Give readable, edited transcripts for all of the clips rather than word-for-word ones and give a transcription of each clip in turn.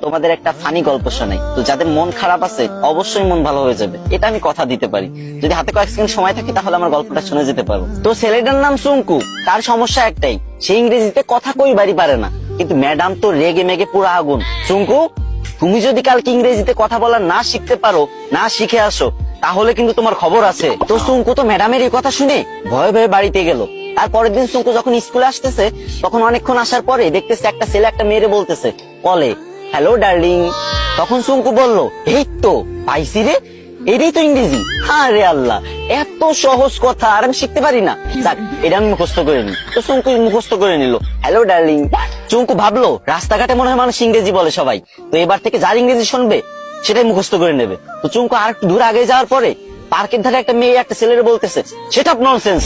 তোমাদের একটা ফানি গল্প শোনাই। তো যাদের মন খারাপ আছে অবশ্যই মন ভালো হয়ে যাবে, এটা আমি কথা দিতে পারি। যদি হাতে কয়েক সেকেন্ড সময় থাকে তাহলে আমার গল্পটা শুনে যেতে পারো। তো ছেলেটার নাম চুঙ্কু। তার সমস্যা একটাই, সে ইংরেজিতে কথা কইবারই পারে না। কিন্তু ম্যাডাম তো রেগে মেগে পুরো আগুন। চুঙ্কু, তুমি যদি কালকে ইংরেজিতে কথা বলা না শিখতে পারো, না শিখে আসো, তাহলে কিন্তু তোমার খবর আছে। তো চুঙ্কু তো ম্যাডামের এই কথা শুনে ভয়ে ভয়ে বাড়িতে গেল। তারপরের দিন চুঙ্কু যখন স্কুলে আসতেছে, তখন অনেকক্ষণ আসার পরে দেখতেছে একটা ছেলে একটা মেয়েরে বলতেছে কলে, হ্যালো ডার্লিং। তখন চুঙ্কু বলল, এই তো পাইছি রে, এটাই তো ইংরেজি। আরে আল্লাহ, এত সহজ কথা আর আমি শিখতে পারি না। যাক, এটা আমি মুখস্থ করে নি। তো চুঙ্কু মুখস্থ করে নিল, হ্যালো ডার্লিং। চুঙ্কু ভাবলো রাস্তাঘাটে মনে হয় মানুষ ইংরেজি বলে সবাই, তো এবার থেকে যার ইংরেজি শুনবে সেটাই মুখস্থ করে নেবে। তো চুঙ্কু আর একটু দূর আগে যাওয়ার পরে পার্কের ধারে একটা মেয়ে একটা ছেলেরে বলতেছে সেট আপ ননসেন্স।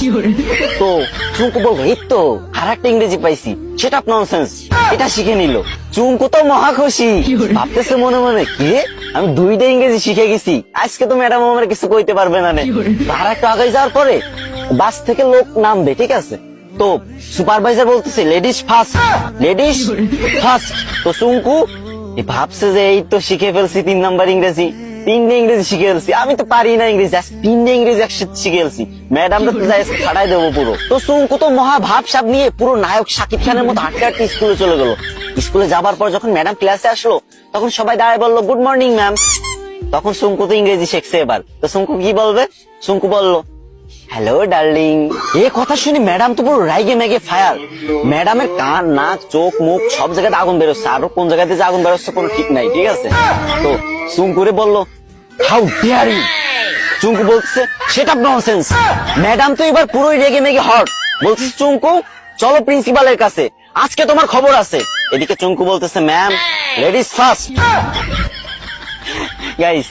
তো চুঙ্কু বলবো, এই তো আর একটা ইংরেজি পাইছি, সেট আপ ননসেন্স। এটা শিখে নিল। চুঙ্কু তো মহা খুশি, ভাবতেছে মনে মনে, কি আমি 2টা ইংরেজি শিখে গেছি, আজকে তো ম্যাডাম আমার কিছু কইতে পারবে না। আর একটু আগে যাওয়ার পরে বাস থেকে লোক নামবে, ঠিক আছে? তো সুপারভাইজার বলতেছে লেডিস ফার্স্ট, লেডিস ফার্স্ট। তো চুঙ্কু ভাবছে যে এই তো শিখে ফেলছি 3 নাম্বার ইংরেজি, 3টে ইংরেজি শিখে ফেলছি, আমি তো পারি না ইংরেজি, 3টে ইংরেজি একসাথে শিখে ফেলছি, ম্যাডামরা তো যাই ফাটাই দেবো পুরো। তো চুঙ্কু তো মহা ভাব সাব নিয়ে পুরো নায়ক শাকিব খানের মতো হাঁটতে হাঁটতে স্কুলে চলে গেল। স্কুলে যাবার পর যখন ম্যাডাম ক্লাসে আসলো, তখন সবাই দাঁড়ায় বললো গুড মর্নিং ম্যাম। তখন চুঙ্কু তো ইংরেজি শিখছে এবার। তো চুঙ্কু কি বলবে? চুঙ্কু বললো, হ্যালো ডার্লিং। এই কথা শুনে ম্যাডাম তো পুরো রাইগে মেগে ফায়ার। ম্যাডামের কান, নাক, চোখ, মুখ সব জায়গাতে আগুন বেরোচ্ছে, আরো কোন জায়গাতে যে আগুন বেরোচ্ছে কোনো ঠিক নাই, ঠিক আছে? তো চুঙ্কুরে বললো, হাউ ডেয়ার ইউ। চুঙ্কু বলছে সেট আপ ননসেন্স। ম্যাডাম তো এবার পুরোই রেগে মেগে হট, বলছে চুঙ্কু চলো প্রিন্সিপালের কাছে, আজকে তোমার খবর আছে। এদিকে চুঙ্কু বলতেছে ম্যাম লেডিস ফার্স্ট। গাইস,